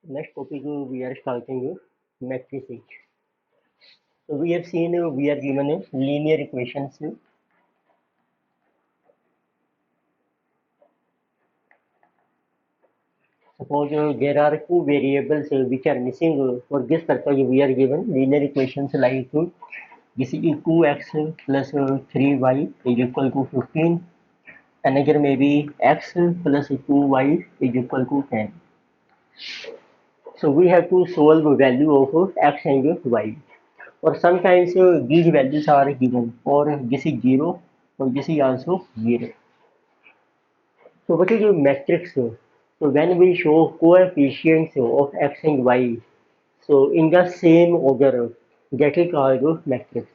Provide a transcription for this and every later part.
Next topic we are starting matrices. So we have seen we are given linear equations. Suppose there are two variables which are missing. For this purpose we are given linear equations like this is 2x plus 3y is equal to 15. Another may be x plus 2y is equal to 10. So we have to solve the value of x and y. Or sometimes these values are given, or this is 0 or this is also 0. So what is a matrix? So when we show coefficients of x and y, so in the same order, that is called a matrix.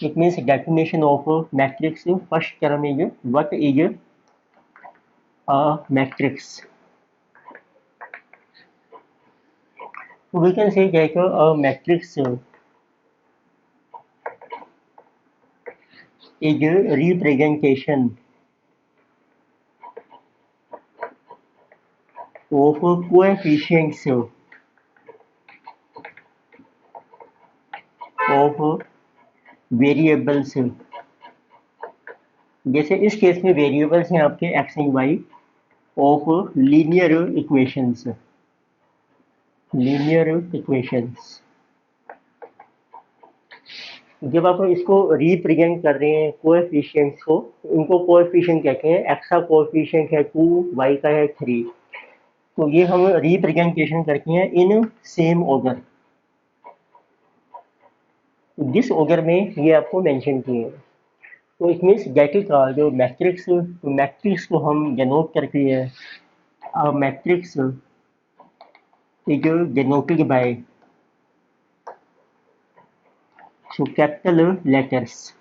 It means definition of a matrix. First term is what is a matrix. So we can say that a matrix is a representation of coefficients of variables हैं। जैसे इस case में variables हैं आपके X and Y of linear equations. जब आप इसको represent कर रहे हैं कोएफिशिएंट्स को, इनको कोएफिशिएंट कहते हैं। एक्स का कोएफिशिएंट है 2, वाई का है 3। तो ये हम रिप्रेजेंटेशन करते हैं इन सेम ऑर्डर। जिस ऑर्डर में ये आपको मेंशन किए हैं, तो इट मीन्स दैट इज जो मैट्रिक्स, तो मैट्रिक्स को हम डिनोट करते हैं। Matrix is denoted by so capital letters.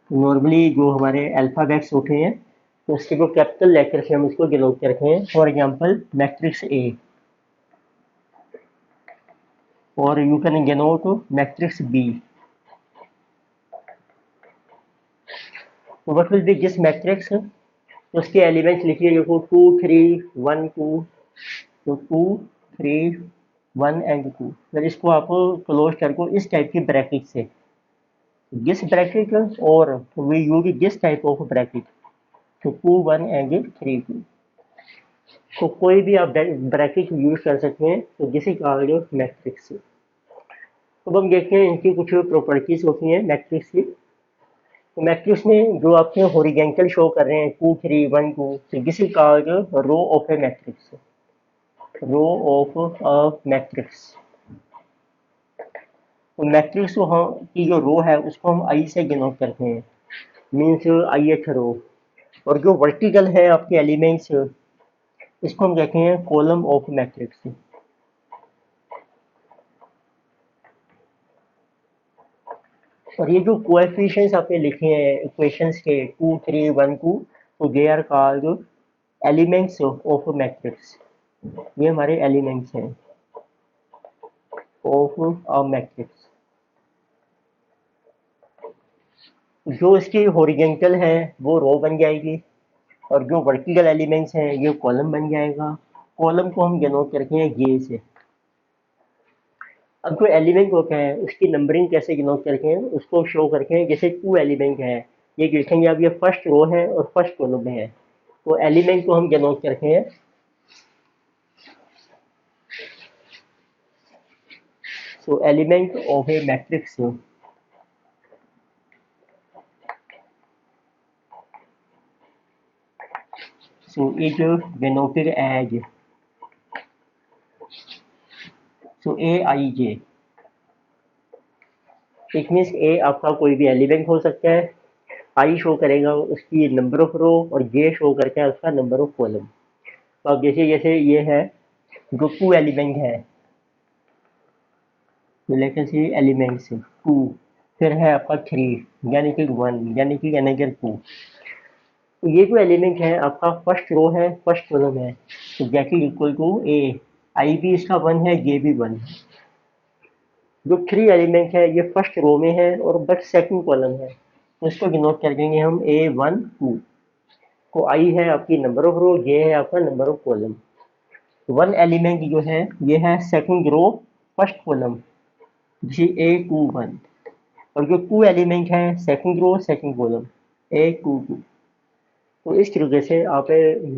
Normally जो हमारे अल्फाबेट्स होते हैं, तो उसके जो कैपिटल लेटर्स हैं हम इसको डिनोट करते हैं। फॉर एग्जांपल मैट्रिक्स ए, और you can denote matrix B. What will be this matrix? उसके एलिमेंट्स लिखिए, देखो 2 3 1 2। तो 2 3 1 एंड 2। फिर इसको आप क्लोज करको इस टाइप की ब्रैकेट से, दिस ब्रैकेट, और we use this type of bracket. तो 2 1 एंड 3 2। तो कोई भी आप ब्रैकेट यूज कर सकते हैं। तो दिस इज कॉल्ड मैट्रिक्स। अब हम देखते हैं इनकी कुछ प्रॉपर्टीज होती हैं मैट्रिक्स की। तो मैट्रिक्स में जो आपके हॉरिजॉन्टल शो कर रहे हैं 2 3 1 2, तो this is called row of a matrix. Row of a matrix. तो मैट्रिक्स की जो रो है उसको हम आई से डिनोट करते हैं, मीन्स ith रो। और जो वर्टिकल है आपके एलिमेंट्स, इसको हम कहते हैं कॉलम ऑफ मैट्रिक्स। और ये जो कोएफिशिएंट्स आपने लिखे हैं इक्वेशंस के 2 3 1 2, तो they are called elements of matrix. ये हमारे एलिमेंट्स हैं ऑफ अ मैट्रिक्स। जो इसकी हॉरिजॉन्टल है वो रो बन जाएगी, और जो वर्टिकल एलिमेंट्स हैं ये कॉलम बन जाएगा। कॉलम को हम डिनोट करते हैं जे से। अब जो एलिमेंट होते हैं उसकी नंबरिंग कैसे डिनोट करते हैं, उसको शो करते हैं। जैसे 2 एलिमेंट है, ये देखेंगे आप, ये फर्स्ट रो है और फर्स्ट कॉलम में है। तो एलिमेंट को हम डिनोट करते हैं so element of a matrix so is denoted as so aij। It means a आपका कोई भी एलिमेंट हो सकता है, आई शो करेगा उसकी नंबर ऑफ रो, और जे शो करता है उसका नंबर ऑफ कॉलम। तो अब जैसे जैसे ये है जो 2 एलिमेंट है, तो लेकर से एलिमेंट्स 2, फिर है आपका 3 यानी कि 1 यानी कि अनदर 2। तो ये जो एलिमेंट है आपका फर्स्ट रो है, फर्स्ट कॉलम है, तो दैट इज इक्वल टू ए। आई भी इसका 1 है, जे भी 1 है। जो 3 एलिमेंट है ये फर्स्ट रो में है और बट सेकंड कॉलम है, तो इसको डिनोट कर देंगे हम A1 2। तो आई है आपकी नंबर ऑफ रो, जे है आपका number of column. One element जो है ये है सेकंड रो फर्स्ट कॉलम, जी A21, और जो टू एलिमेंट है second row second column A22। तो इस तरीके से आप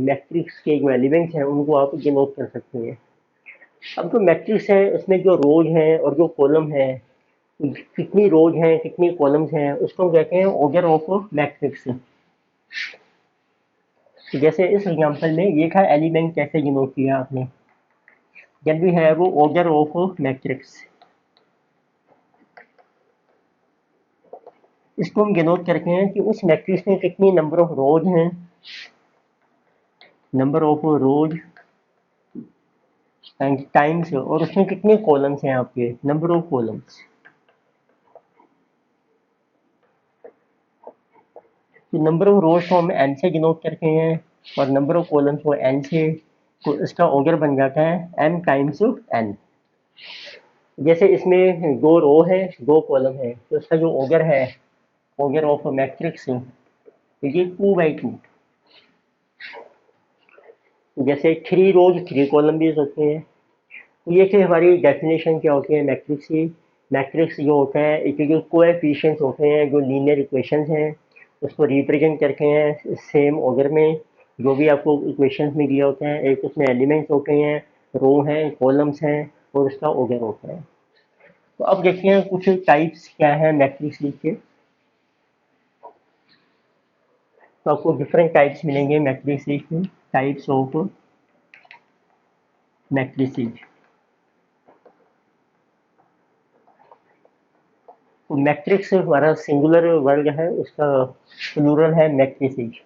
मैट्रिक्स के जो एलिमेंट्स हैं उनको आप डिनोट कर सकते हैं। अब जो मैट्रिक्स है उसमें जो रोज हैं और जो कॉलम है, कितनी रोज हैं कितनी कॉलम्स हैं, उसको हम कहते हैं ऑर्डर ऑफ मैट्रिक्स। जैसे इस एग्जांपल में ये था एलिमेंट कैसे डिनोट किया आपने, then we have order of matrix. इसको हम डिनोट करते हैं कि उस मैट्रिक्स में कितनी नंबर ऑफ रोज हैं, number of rose and times, और उसमें कितने कॉलम्स हैं आपके, नंबर ऑफ कॉलम्स। तो नंबर ऑफ रोज को हम एन से डिनोट करते हैं और नंबर ऑफ कॉलम्स को एन से, तो इसका ऑर्डर बन जाता है एम टाइम्स एन। जैसे इसमें दो रो है दो कॉलम है, तो इसका जो ऑर्डर है, ऑर्डर ऑफ मैट्रिक्स, ये 2/2। जैसे थ्री रोज थ्री कॉलम भी हो सकते हैं। तो ये कि हमारी डेफिनेशन क्या होती है मैट्रिक्स की। मैट्रिक्स जो होता है इसके जो कोएफिशिएंट्स होते हैं, जो लीनियर इक्वेशंस हैं, उसको रिप्रेजेंट करते हैं सेम ऑर्डर में। जो भी आपको इक्वेशंस में दिया होता है, एक उसमें एलिमेंट्स होते हैं, रो हैं, कॉलम्स हैं, और उसका ऑर्डर होता है। तो अब देखते हैं कुछ टाइप्स क्या है मैट्रिक्स के। तो आपको डिफरेंट टाइप्स मिलेंगे मैट्रिक्स में, टाइप्स ऑफ मैट्रिसेस। तो मैट्रिक्स हमारा सिंगुलर वर्ड है, उसका प्लूरल है मैट्रिसेस।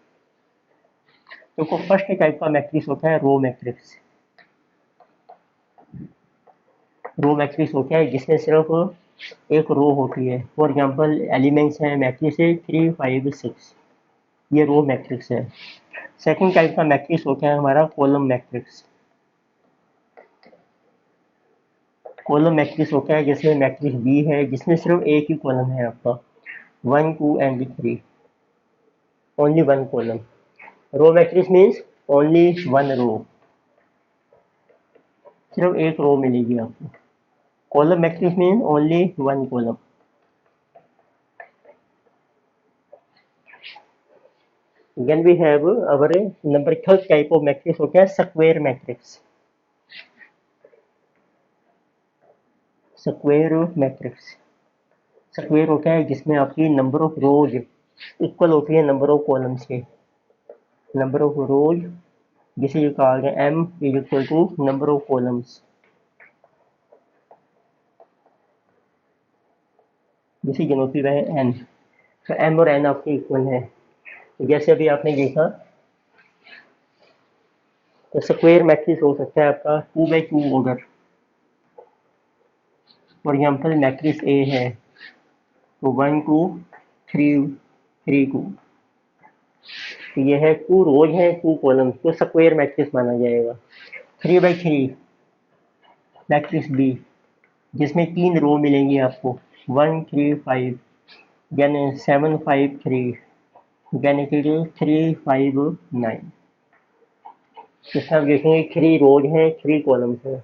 तो फर्स्ट टाइप का मैट्रिक्स होता है रो मैट्रिक्स। रो मैट्रिक्स होता है जिसमें सिर्फ एक रो होती है। फॉर एग्जांपल एलिमेंट्स हैं मैट्रिक्स 3 5 6, ये रो मैट्रिक्स है। सेकंड टाइप का मैट्रिक्स होता है हमारा कॉलम मैट्रिक्स। कॉलम मैट्रिक्स होता है जिसमें मैट्रिक्स बी है, जिसमें सिर्फ एक ही कॉलम है आपका, 1 2 and 3, only one column. Row matrix means only one row, सिर्फ एक रो मिलेगी आपको। Column matrix mean only one column. Then we have our number third type of matrix होता है square matrix. Square matrix, square होता है जिसमें आपकी नंबर ऑफ रोज इक्वल होती है नंबर ऑफ कॉलम्स के। नंबर ऑफ रोज जिसे you call m is equal to number of columns, जिसे जनोटी है n। तो m और n आपके इक्वल है। तो जैसे अभी आपने देखा, तो स्क्वायर मैट्रिक्स हो सकता है आपका 2/2 order. For example matrix A है तो 1 2 3 3 2, तो ये है 2 रोज है 2 कॉलम्स, तो स्क्वायर मैट्रिक्स माना जाएगा। 3/3 मैट्रिक्स बी, जिसमें 3 रो मिलेंगी आपको, 1 3 5, यानी 7 5 3, यानी कि 3 5 9। इसमें आप देखेंगे 3 रोज हैं 3 कॉलम्स हैं।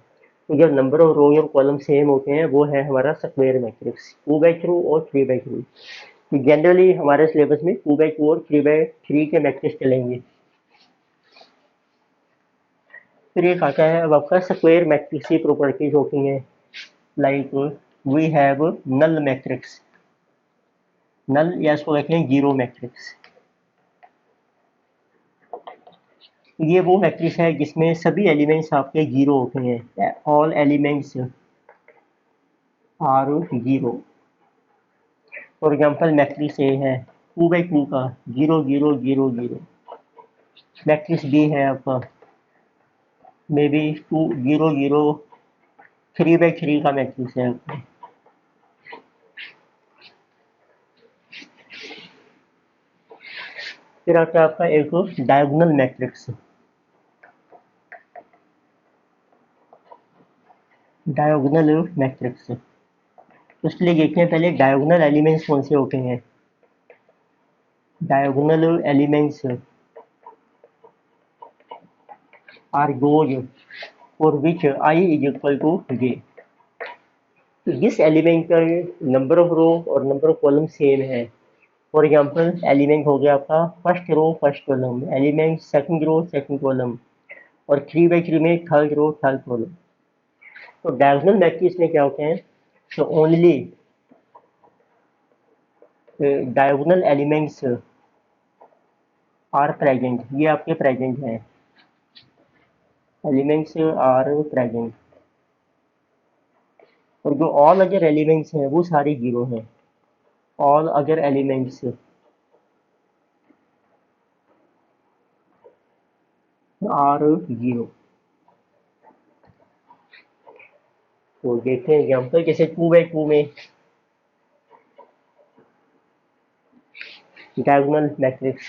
तो जब नंबर ऑफ रोज और कॉलम सेम होते हैं वो है हमारा स्क्वायर मैट्रिक्स, 2/2 और 3/3। तो जनरली हमारे सिलेबस में 2/2 और 3/3 के मैट्रिक्स चलेंगे। फिर एक आता है अब आपका स्क्वायर मैट्रिक्स की प्रॉपर्टीज होती हैं, like we have null matrix. Null या इसको कहते हैं जीरो मैट्रिक्स। ये वो मैट्रिक्स है जिसमें सभी एलिमेंट्स आपके जीरो होते हैं, all elements are zero. For example matrix A है 2/2 का 0 0 0 0। मैट्रिक्स बी है आपका मे बी 2 0 0 3/3 का मैट्रिक्स है आपका। फिर आता है आपका एक डायगोनल मैट्रिक्स। डायगोनल मैट्रिक्स, उसके लिए देखते हैं पहले डायगोनल एलिमेंट्स कौन से होते हैं। Diagonal elements are those for which I is equal to J. तो जिस एलिमेंट का नंबर ऑफ रो और नंबर ऑफ कॉलम सेम है, फॉर एग्जांपल एलिमेंट हो गया आपका first row first column, element second row second column, और 3 by 3 में थर्ड रो थर्ड कॉलम। तो डायगोनल मैट्रिक्स में क्या होते हैं, तो only diagonal elements are present, ये आपके प्रेजेंट हैं, एलिमेंट्स आर प्रेजेंट, और जो ऑल अदर एलिमेंट्स हैं वो सारे जीरो हैं, all other elements are zero. तो देखते हैं एग्जाम्पल, जैसे 2 by 2 में डायगोनल मैट्रिक्स,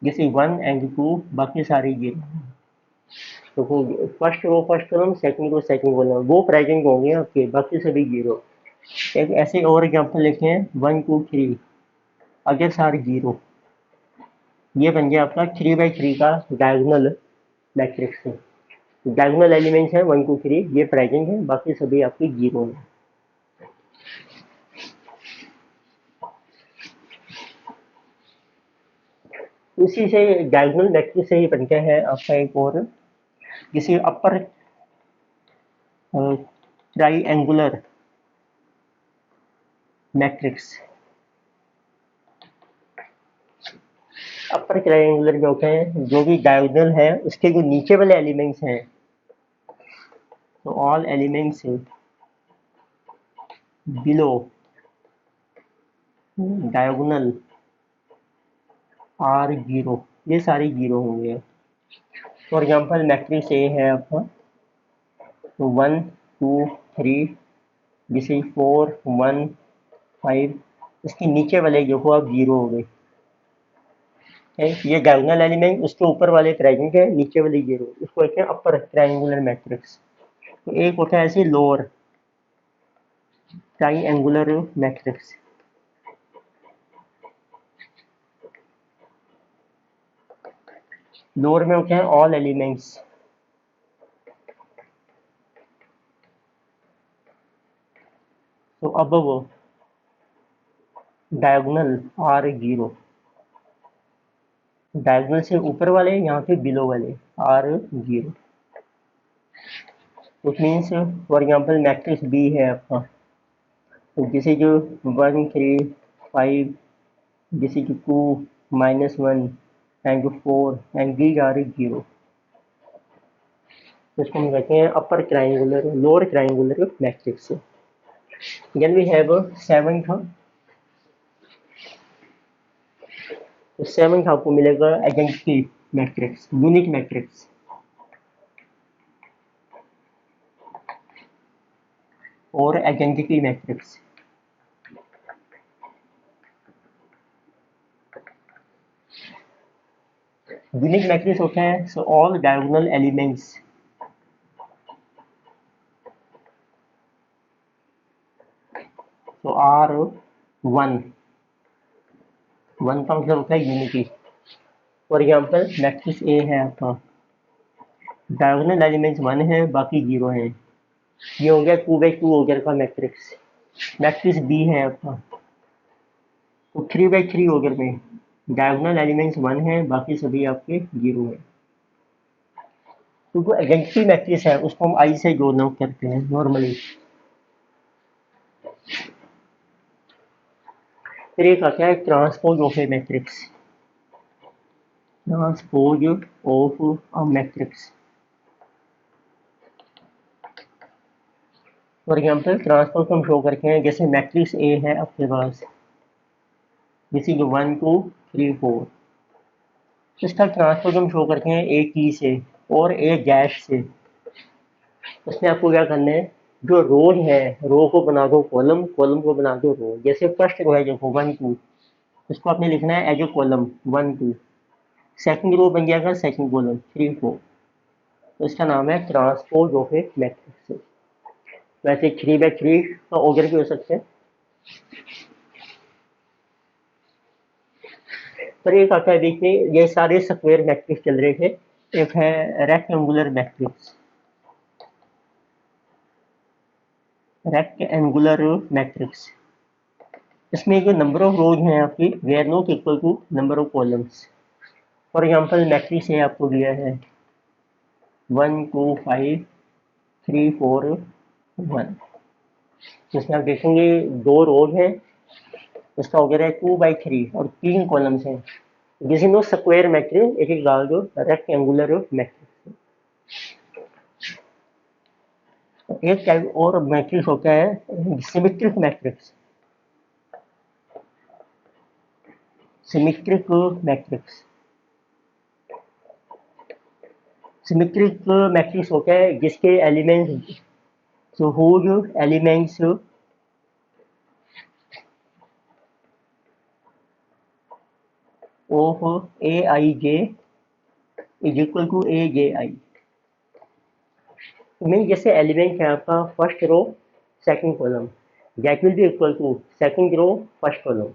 जैसे 1 and 2 बाकी सारे जीरो। तो first row first column second row second column वो प्रेजेंट होंगे आपके, बाकी सभी जीरो। एक ऐसे और एग्जाम्पल लिखे हैं 1 2 3, अगर सारे जीरो, ये बन गया आपका 3 by 3 का डायगोनल मैट्रिक्स। डायगोनल एलिमेंट्स हैं 1 2 3, ये प्रेजेंट है, बाकी सभी आपके जीरो हैं। उसी से डायगोनल मैट्रिक्स से ही बनता है आपका एक और, जिसे अपर ट्राइएंगुलर मैट्रिक्स। अपर ट्राइएंगुलर जो होते हैं, जो भी डायगोनल है उसके जो नीचे वाले एलिमेंट्स हैं, तो all elements below diagonal are zero, ये सारे जीरो होंगे। फॉर एग्जांपल मैट्रिक्स ए है आपका, तो 1 2 3, जिसे 4 1 5, इसके नीचे वाले जो हो आप जीरो हो गए, ये डायगोनल एलिमेंट, उसके ऊपर वाले प्रेजेंट है, नीचे वाले जीरो, इसको कहते हैं अपर ट्राइएंगुलर मैट्रिक्स। तो एक होता है ऐसे लोअर ट्राइएंगुलर मैट्रिक्स। लोअर में होते हैं ऑल एलिमेंट्स, तो above diagonal are zero, diagonal से ऊपर वाले यहाँ पे बिलो वाले are zero. which means for example matrix B है आपका, तो जैसे जो 1 3 5, जैसे कि 2 -1 and 4 and these are zero, तो इसको हम कहते हैं upper triangular lower triangular matrix. Then we have seventh, तो सेवंथ आपको मिलेगा आइडेंटिटी मैट्रिक्स, यूनिक मैट्रिक्स, और आइडेंटिटी मैट्रिक्स। यूनिक मैट्रिक्स होता है सो ऑल डायगोनल एलिमेंट्स तो आर वन, वन का मतलब होता है unity. For example matrix A है आपका, डायगोनल एलिमेंट्स 1 है, बाकी जीरो है, ये हो गया 2 by 2 हो गया का मैट्रिक्स। मैट्रिक्स बी है आपका, तो 3 by 3 हो गया में, डायगोनल एलिमेंट्स 1 है, बाकी सभी आपके जीरो है। तो जो आइडेंटिटी मैट्रिक्स है उसको हम आई से जोड़ना करते हैं नॉर्मली। फिर एक आता है transpose of a matrix, transpose of a matrix. For example transpose हम शो करके हैं, जैसे मैट्रिक्स ए है आपके पास, जैसे कि 1 2 3 4, इसका ट्रांसपोज हम शो करते हैं ए की से और ए डैश से। उसमें आपको क्या करना है, जो रो है रो को बना दो कॉलम, कॉलम को बना दो रो। जैसे फर्स्ट रो है देखो 1 2, इसको आपने लिखना है as A column 1 2, second row बन जाएगा सेकंड कॉलम 3 4, तो इसका नाम है ट्रांसपोज ऑफ ए मैट्रिक्स। वैसे 3 by 3 का ऑर्डर भी हो सकते हैं। पर एक आता है देखिए, ये सारे स्क्वायर मैट्रिक्स चल रहे थे, एक है रेक्टेंगुलर मैट्रिक्स। रेक्टेंगुलर मैट्रिक्स, इसमें जो नंबर ऑफ रोज हैं आपकी वे are not equal to number of columns. For example matrix है आपको दिया है 1 2 5 3 4 1, जिसमें आप देखेंगे 2 रोज हैं, इसका वगैरह है 2/3 और 3 कॉलम्स हैं। This is no square matrix, it is called rectangular matrix. एक टाइप और मैट्रिक्स होता है symmetric matrix. Symmetric matrix, symmetric matrix होता है जिसके elements, so whose elements of Aij is equal to Aj। Mean जैसे एलिमेंट है आपका first row second column, that will be equal to second row first column.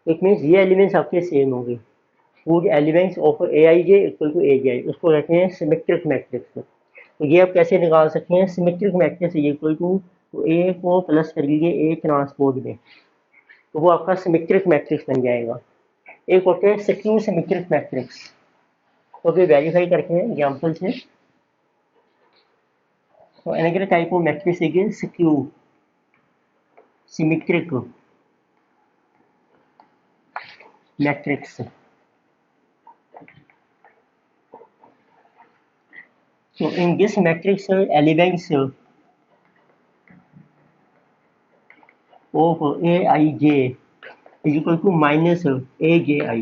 It means ये elements आपके same होंगे। whose elements of Aij equal to Aj, उसको कहते हैं symmetric matrix. तो ये आप कैसे निकाल सकते हैं, सिमेट्रिक मैट्रिक्स इक्वल टू ए को प्लस कर लीजिए ए ट्रांसपोज में, तो वो आपका सिमेट्रिक मैट्रिक्स बन जाएगा। एक होते हैं स्क्यू सिमेट्रिक मैट्रिक्स, तो अभी वेरीफाई करते हैं एग्जाम्पल से। तो अनदर टाइप ऑफ मैट्रिक्स है skew symmetric matrix. So in this matrix elements of Aij is equal to minus Aj।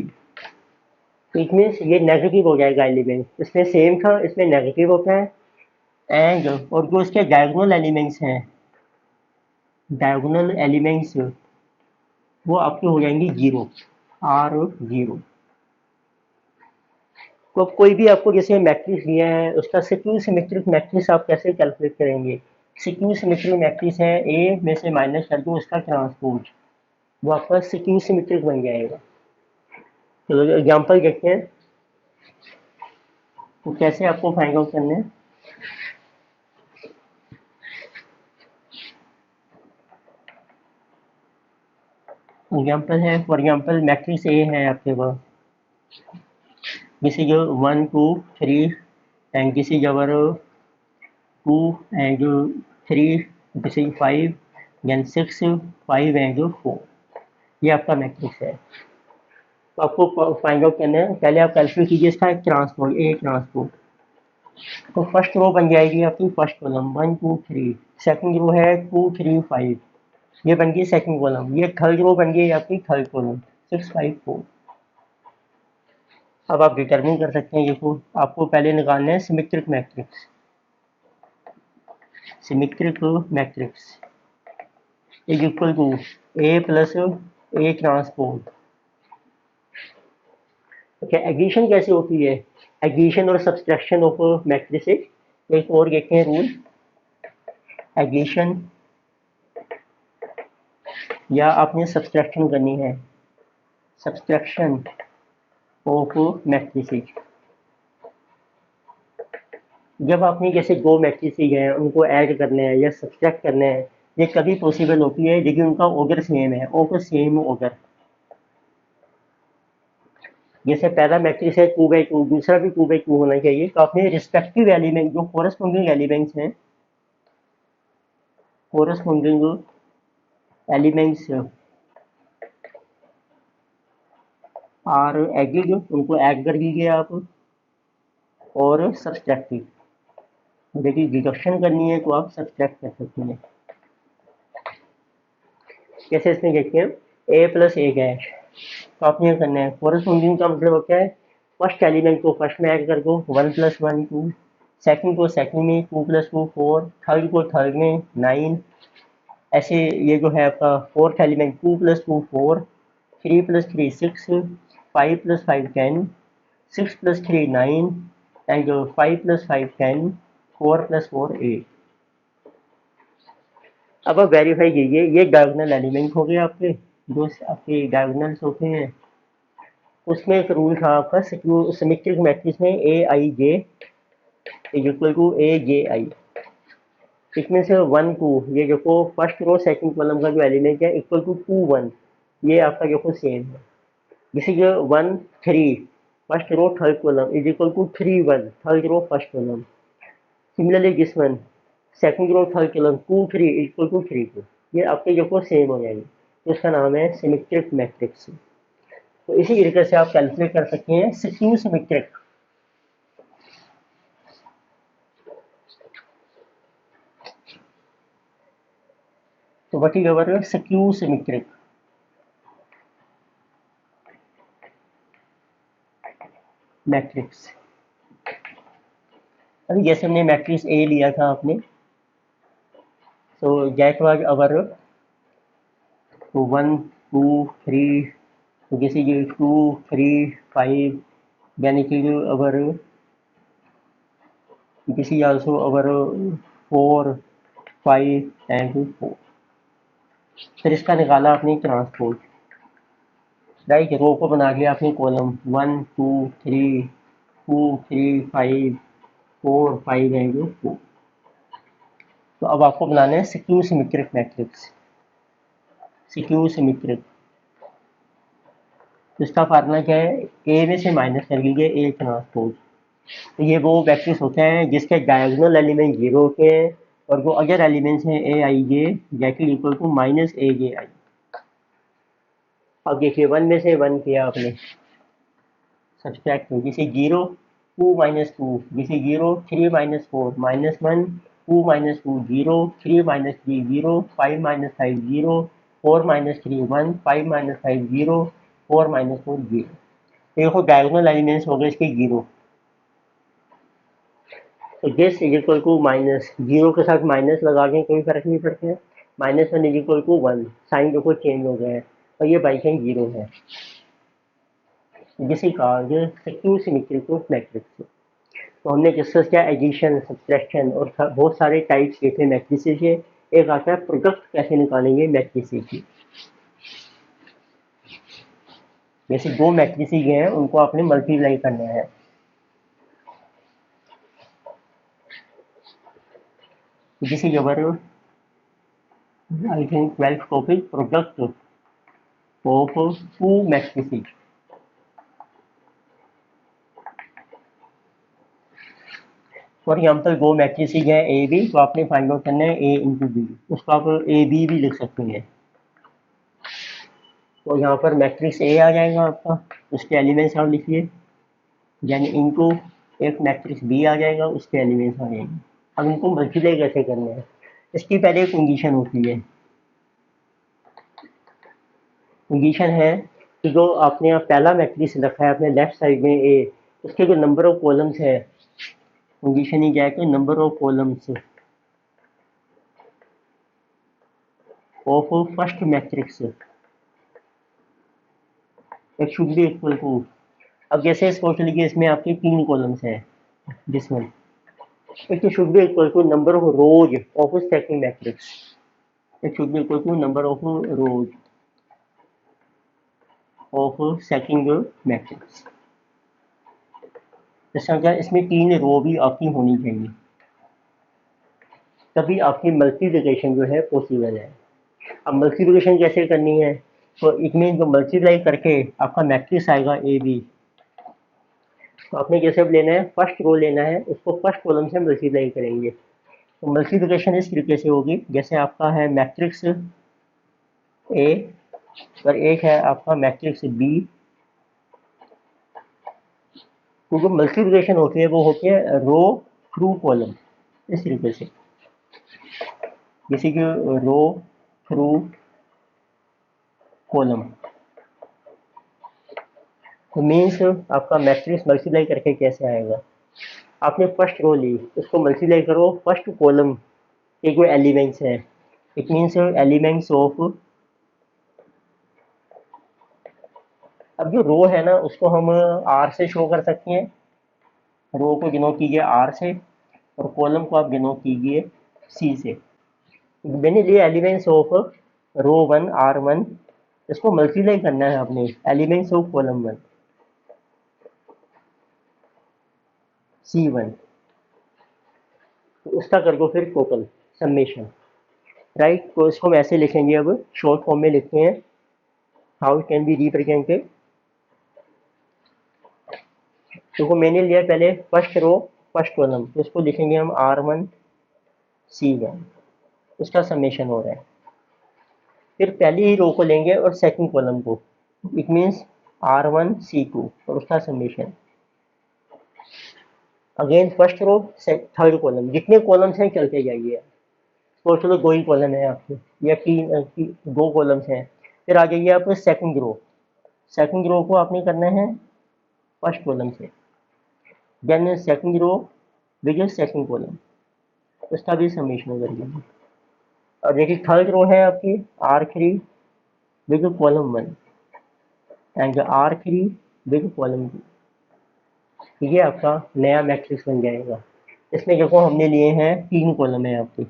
It means ये नेगेटिव हो जाएगा एलिमेंट, इसमें सेम था इसमें नेगेटिव होता है। एंड और जो इसके डायगोनल एलिमेंट्स हैं, डायगोनल एलिमेंट्स वो आपके हो जाएंगे 0 R0। तो अब कोई भी आपको जैसे मैट्रिक्स दिया है उसका स्क्यू सिमेट्रिक मैट्रिक्स आप कैसे कैलकुलेट करेंगे। स्क्यू सिमेट्रिक मैट्रिक्स है ए में से माइनस कर दो उसका ट्रांसपोज, वो आपका स्क्यू सिमेट्रिक बन जाएगा। चलो एग्जांपल देखते हैं तो कैसे आपको फाइंड आउट करना है। एग्जांपल है, फॉर एग्जांपल मैट्रिक्स ए है आपके पास, this is 1 2 3 and this is our 2 and 3, this is 5 then 6 5 and 4, ये आपका मैट्रिक्स है। तो आपको फाइंड आउट करना है, पहले आप कैलकुलेट कीजिए इसका एक ट्रांसपोज ए ट्रांसपोज। तो फर्स्ट रो बन जाएगी आपकी फर्स्ट कॉलम 1 2 3, सेकंड रो है 2 3 5, ये बन गई सेकंड कॉलम, ये थर्ड रो बन गई आपकी थर्ड कॉलम 6 5 4। अब आप डिटरमिन कर सकते हैं, देखो आपको पहले निकालना है symmetric matrix. Symmetric matrix is equal to A plus A transpose. Okay, addition कैसे होती है, एडिशन और सब्सट्रैक्शन ऑफ मैट्रिसेस। तो एक और देखते हैं रूल, एडिशन या आपने सब्सट्रैक्शन करनी है, सब्सट्रैक्शन ऑफ मैट्रिसेस। जब आपने जैसे दो मैट्रिसेस हैं उनको ऐड करना है या सब्सट्रैक्ट करना है, ये कभी पॉसिबल होती है लेकिन उनका ऑर्डर सेम है, ऑफ सेम ऑर्डर। जैसे पहला मैट्रिक्स है 2/2, दूसरा भी 2/2 होना चाहिए, तो आपने रिस्पेक्टिव एलिमेंट जो कोरस्पोंडिंग एलिमेंट्स हैं, कोरस्पोंडिंग एलिमेंट्स आर एडिड, उनको ऐड कर दीजिए आप, और सब्सट्रैक्टिव, यदि डिडक्शन करनी है तो आप सब्सट्रैक्ट कर सकते हैं। कैसे इसमें देखते हैं, ए प्लस ए डैश, तो आपने करना है कोरस्पोंडिंग का मतलब क्या है, फर्स्ट एलिमेंट को फर्स्ट में ऐड कर दो 1 + 1 2, सेकंड को सेकंड में 2 + 2 4, थर्ड को थर्ड में 9, ऐसे ये जो है आपका फोर्थ एलिमेंट 2 + 2 4, 3 + 3 6, 5 + 5 10, 6 + 3 9 एंड 5 + 5 10, 4 + 4 8। अब आप वेरीफाई कीजिए, ये डायगोनल एलिमेंट हो गए आपके, जो आपके डायगोनल्स होते हैं। उसमें एक रूल था आपका सिमेट्रिक मैट्रिक्स में A I J is equal to A J I. It means 1 2, ये देखो फर्स्ट रो सेकंड कॉलम का जो एलिमेंट है इक्वल टू 2 1, ये आपका देखो सेम है। जैसे कि 1 3, first row third column is equal to 3 1, third row first column. Similarly this one, second row third column 2 3 equal to 3 2, ये आपके देखो सेम हो जाएगी, तो इसका नाम है सिमेट्रिक मैट्रिक्स। तो इसी तरीके से आप कैलकुलेट कर सकते हैं स्क्यू सिमेट्रिक। तो what is our skew symmetric matrix? अभी जैसे हमने मैट्रिक्स ए लिया था आपने, तो दैट वाज अवर 1 2 3, तो जैसे ये 2 3 5, यानी कि our this is also our 4 5 and 4। फिर इसका निकाला आपने ट्रांसपोज, राइट, रो को बना लिया आपने कॉलम 1 2 3 2 3 5 4 5 एंड 4। तो अब आपको बनाना है skew symmetric matrix. Skew symmetric, तो इसका फार्मूला क्या है, ए में से माइनस कर लीजिए ए ट्रांसपोज। तो ये वो मैट्रिक्स होते हैं जिसके डायगोनल एलिमेंट जीरो होते हैं और वो अगर एलिमेंट्स हैं A I J that is equal to minus A J I. अब देखिए 1 में से 1 किया आपने, सब्सट्रैक्ट में, जैसे 0 2 माइनस 2, जैसे 0 3 minus 4 minus 1 2 minus 2 0 3 minus 3 0 5 minus 5 0 4 minus 3 1 5 minus 5 0 4 minus 4 0। देखो डायगोनल एलिमेंट्स हो गए इसके 0। तो this is equal to minus, zero के साथ माइनस लगा दें कोई फर्क नहीं पड़ता है, -1 इज इक्वल टू 1, साइन देखो चेंज हो गया है और ये बाई साइन 0 है, जिसे कहा गया स्क्यू सिमेट्रिक मैट्रिक्स। तो हमने डिस्कस किया एडिशन सब्ट्रैक्शन और बहुत सारे टाइप्स के थे मैट्रिसेस के। एक आता है प्रोडक्ट कैसे निकालेंगे मैट्रिसेस की। जैसे दो मैट्रिसेस हैं उनको आपने मल्टीप्लाई करना है, this is our I think 12th topic, product of to matrices. For example दो मैट्रिसेस हैं ए बी, तो आपने फाइंड आउट करना है ए इंटू बी, उसको आप ए बी भी लिख सकते हैं। तो यहाँ पर मैट्रिक्स ए आ जाएगा आपका, उसके एलिमेंट्स आप लिखिए, यानी इनटू एक मैट्रिक्स बी आ जाएगा, उसके एलिमेंट्स आ जाएंगे। अब इनको मल्टीप्लाई कैसे करना है, इसकी पहले एक कंडीशन होती है। कंडीशन है कि जो आपने यहाँ पहला मैट्रिक्स रखा है अपने लेफ्ट साइड में ए, उसके जो नंबर ऑफ कॉलम्स है, कंडीशन ही क्या है कि number of columns of first matrix it should be equal to, अब जैसे सोच लीजिए इसमें आपके 3 कॉलम्स हैं, this one, it should be equal to number of rows of second matrix, it should be equal to number of rows of second matrix. जैसा क्या इसमें 3 रो भी आपकी होनी चाहिए, तभी आपकी मल्टीप्लिकेशन जो है पॉसिबल है। अब मल्टीप्लिकेशन कैसे करनी है, तो इसमें जो मल्टीप्लाई करके आपका मैट्रिक्स आएगा ए बी, तो आपने जैसे अब लेना है फर्स्ट रो लेना है, उसको फर्स्ट कॉलम से मल्टीप्लाई करेंगे। तो मल्टीप्लिकेशन इस तरीके से होगी, जैसे आपका है मैट्रिक्स ए और एक है आपका मैट्रिक्स बी, तो जो मल्टीप्लिकेशन होती है वो होती है रो थ्रू कॉलम, इस तरीके से, जैसे कि रो थ्रू कॉलम। तो मीन्स आपका मैट्रिक्स मल्टीप्लाई करके कैसे आएगा, आपने फर्स्ट रो ली, उसको मल्टीप्लाई करो फर्स्ट कॉलम के जो एलिमेंट्स हैं, इट मीन्स एलिमेंट्स ऑफ, अब जो रो है ना उसको हम आर से शो कर सकते हैं, रो को डिनोट कीजिए आर से और कॉलम को आप डिनोट कीजिए सी से। मैंने लिए एलिमेंट्स ऑफ रो 1 R1, इसको मल्टीप्लाई करना है आपने एलिमेंट्स ऑफ कॉलम 1 C1, तो उसका कर दो फिर टोटल समेशन, राइट। तो इसको हम ऐसे लिखेंगे, अब शॉर्ट फॉर्म में लिखते हैं, how it can be represented. देखो मैंने लिया पहले फर्स्ट रो फर्स्ट कॉलम, तो इसको लिखेंगे हम R1 C1, उसका समेशन हो रहा है। फिर पहली ही रो को लेंगे और सेकंड कॉलम को, इट मीन्स R1 C2 और उसका summation. Again first row third column, जितने कॉलम्स हैं चलते जाइए। तो चलो दो ही कॉलम है आपके, या दो कॉलम्स हैं। फिर आ जाइए आप सेकंड रो, सेकंड रो को आपने करना है फर्स्ट कॉलम से, then second row with second column, उसका भी समेशन करिए। और देखिए थर्ड रो है आपकी R3 with column 1 and R3 with column 2, ये आपका नया मैट्रिक्स बन जाएगा। इसमें देखो हमने लिए हैं 3 कॉलम है आपके,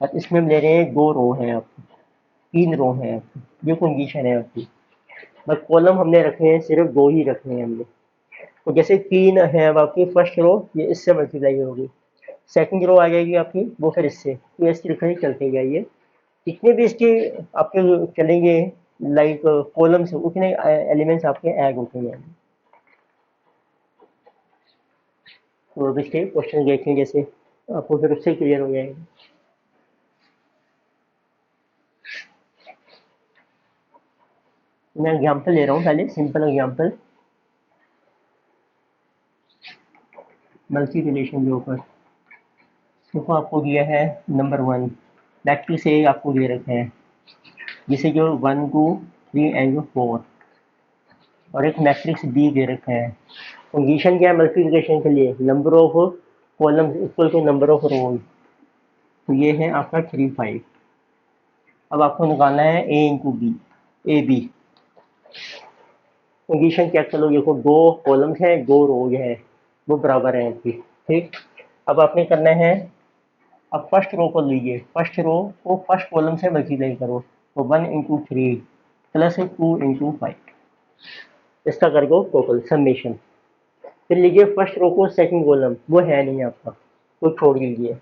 और इसमें हम ले रहे हैं 2 रो है आपकी, 3 रो है आपकी, ये कंडीशन है आपकी। बस कॉलम हमने रखे हैं, सिर्फ 2 ही रखने हैं हमने। तो जैसे 3 है अब आपकी फर्स्ट रो, ये इससे मल्टीप्लाई होगी, सेकंड रो आ जाएगी आपकी, वो फिर इससे, तो इस तरीके से चलते जाइए। जितने भी इसके आपके चलेंगे लाइक कॉलम से, उतने एलिमेंट्स आपके ऐड होते हैं। तो अब इसके क्वेश्चन देखें, जैसे आपको फिर उससे क्लियर हो जाएगा। मैं एग्जांपल ले रहा हूँ पहले, सिंपल एग्जांपल मल्टी रिलेशन के ऊपर। देखो आपको दिया है नंबर 1 मैट्रिक्स ए, आपको दे रखे हैं जिसे जो 1 2 3 एंड 4, और एक मैट्रिक्स बी दे रखा है। कंडीशन क्या है मल्टीप्लिकेशन के लिए, number of columns equal to number of rows, तो ये है आपका 3 5। अब आपको निकालना है A into B, A B. Condition check करो, देखो 2 कॉलम्स हैं 2 रोज है, वो बराबर है आपकी, ठीक। अब आपने करना है, अब फर्स्ट रो को लीजिए, फर्स्ट रो को फर्स्ट कॉलम से मल्टीप्लाई करो, तो 1 इंटू 3 प्लस 2 इंटू 5, इसका कर दो टोटल समेशन। फिर लीजिए फर्स्ट रो को सेकंड कॉलम, वो है नहीं आपका, तो छोड़ दीजिए।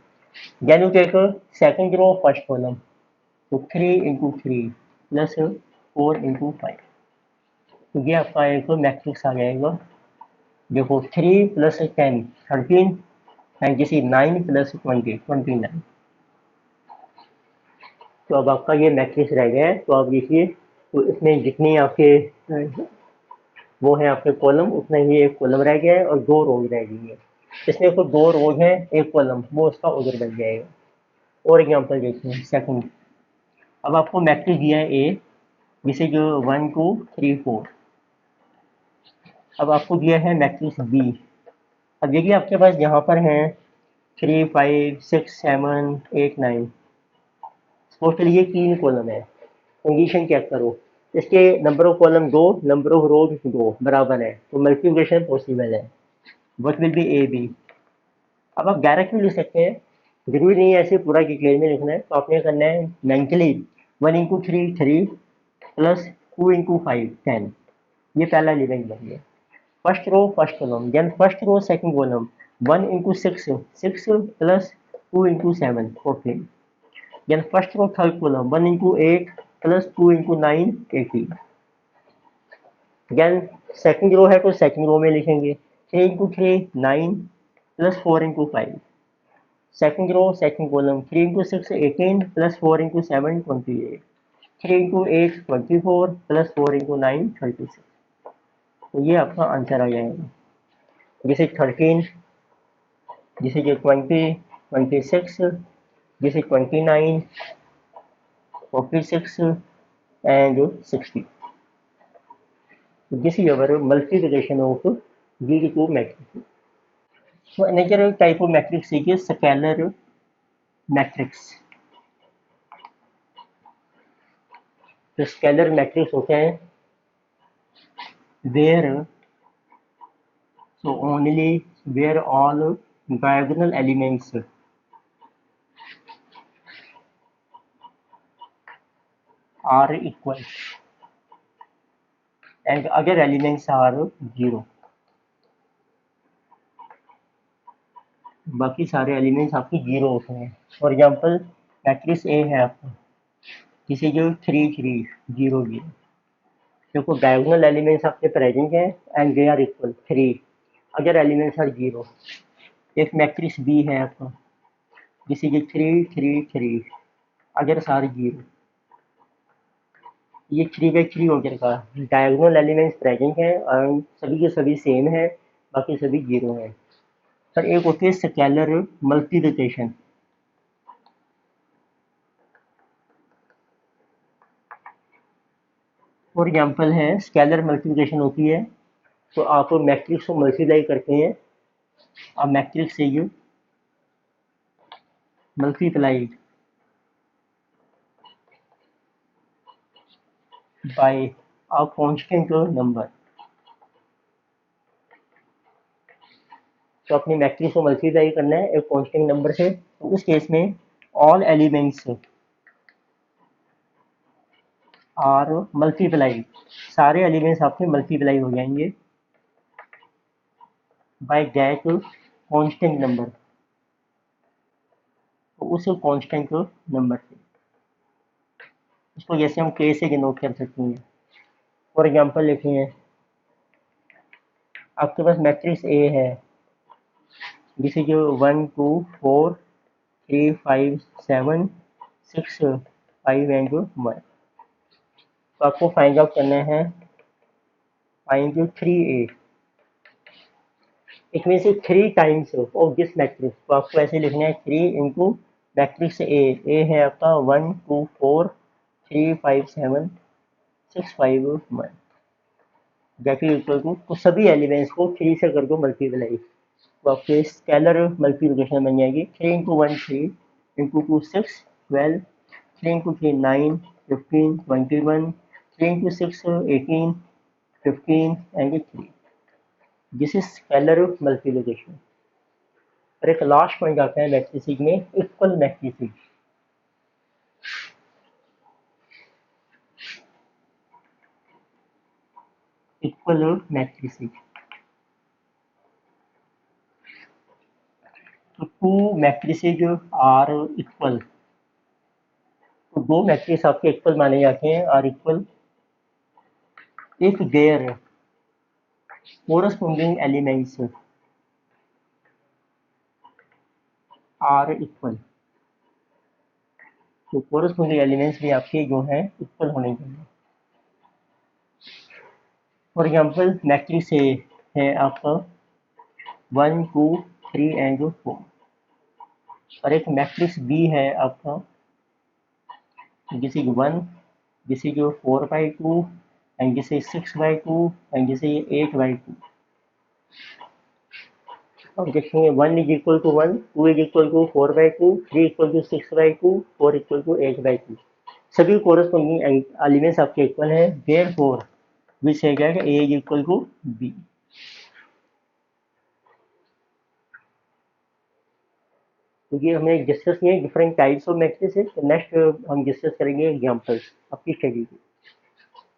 Then you take second row first column, तो 3 इंटू 3 प्लस 4 इंटू 5, तो ये आपका एक मैट्रिक्स आ जाएगा। देखो 3 प्लस 10 13 एंड जैसे 9 प्लस 20 29, तो अब आपका ये मैट्रिक्स रह गया है। तो आप देखिए, तो इसमें जितनी आपके वो है आपके कॉलम, उतना ही एक कॉलम रह गया है और 2 रोज रह गई है। इसमें को 2 रोज है, एक कॉलम, वो उसका उधर बन जाएगा। और एग्जांपल देखते हैं सेकंड। अब आपको मैट्रिक्स दिया है ए, जिसे जो 1 2 3 4। अब आपको दिया है मैट्रिक्स बी। अब देखिए आपके पास यहाँ पर हैं 3 5 6 7 8 9, सपोज के लिए 3 कॉलम है। कंडीशन चेक करो, इसके number of column 2, number of rows 2 बराबर है, तो मल्टीप्लिकेशन पॉसिबल है। What will be A B. अब आप डायरेक्ट भी लिख सकते हैं, जरूरी नहीं है ऐसे पूरा डिटेल में लिखना है। तो आपने करना है मेंटली 1 इंटू 3 3 प्लस 2 इंटू 5 10, ये पहला एलिमेंट बन गया। First row first column, then first row second column 1 into 6 6 plus 2 into 7 14, then first row third column 1 into 8 plus 2 into 9 18, then second row है तो सेकंड रो में लिखेंगे 3 into 3 9 plus 4 into 5, second row second column 3 into 6 18 plus 4 into 7 28, 3 into 8 24 plus 4 into 9 36, तो ये आपका answer आ जाएगा। जैसे 13, जैसे जो 20 26, जैसे 29 46 and 60, this is our multiplication of these two matrices. So another type of matrix is scalar matrix। तो scalar matrix होते हैं where, so only where all diagonal elements are equal and other elements are 0। बाकी सारे elements आपके zero होते हैं। For example matrix A है आपका, जिसे जो 3 3 0 0, देखो डायगोनल एलिमेंट्स आपके प्रेजेंट हैं एंड दे आर इक्वल 3 अगर एलिमेंट्स आर जीरो। एक मैट्रिक्स बी है आपका, जिसे ये 3 3 3 अगर सारे जीरो, ये 3 बाई 3 हो जाएगा। डायगोनल एलिमेंट्स प्रेजेंट हैं और सभी के सभी सेम है, बाकी सभी जीरो हैं। सर एक होती है स्केलर मल्टीप्लिकेशन। फॉर एग्जांपल है स्केलर मल्टीप्लिकेशन होती है, तो आप मैट्रिक्स को मल्टीप्लाई करते हैं और मैट्रिक्स से you multiplied by a constant number. तो अपनी मैट्रिक्स को मल्टीप्लाई करना है एक कांस्टेंट नंबर से, तो उस केस में ऑल एलिमेंट्स आर मल्टीप्लाई, सारे एलिमेंट्स आपके मल्टीप्लाई हो जाएंगे बाय दैट कांस्टेंट नंबर, तो उस कांस्टेंट नंबर से। इसको जैसे हम के से डिनोट कर सकते हैं। फॉर एग्जांपल लिखिए, आपके पास मैट्रिक्स ए है, जिसे जो 1 2 4 3 5 7 6 5 एंड 1, तो आपको फाइंड आउट करना है फाइंड 3a। इसमें से 3 टाइम्स ऑफ दिस मैट्रिक्स, तो आपको ऐसे लिखना है 3 इंटू मैट्रिक्स ए है आपका 1 2 4 3 5 7 6 5 1, दैट इज इक्वल टू, तो सभी एलिमेंट्स को 3 से कर दो मल्टीप्लाई, तो आपके स्केलर मल्टीप्लिकेशन बन जाएगी 3 into 1 3 into 2 6 12 3 into 3 9 15 21 3 into 6 18 15 and 3। This is scalar multiplication. और एक लास्ट पॉइंट आता है मैट्रिसेस में, इक्वल मैट्रिसेस। इक्वल मैट्रिसेस, तो टू मैट्रिसेस आर इक्वल, तो दो मैट्रिक्स आपके इक्वल माने जाते हैं, are equal if their corresponding elements are equal, तो कोरस्पोंडिंग एलिमेंट्स भी आपके जो हैं इक्वल होने चाहिए। फॉर एग्जांपल मैट्रिक्स ए है आपका 1 2 3 एंड 4, और एक मैट्रिक्स बी है आपका, जिसे 1, जिसे जो 4/2 एंड जिसे 6/2 एंड जिसे 8/2। अब देखेंगे 1 is equal to 1, 2 is equal to 4/2, 3 equal to 6/2, 4 equal to 8/2। सभी कोरस्पोंडिंग एलिमेंट्स आपके इक्वल हैं, therefore we say that A is equal to B. तो ये हमने डिस्कस किए different types of matrices. Next हम डिस्कस करेंगे एग्जांपल्स आपकी स्टडी की।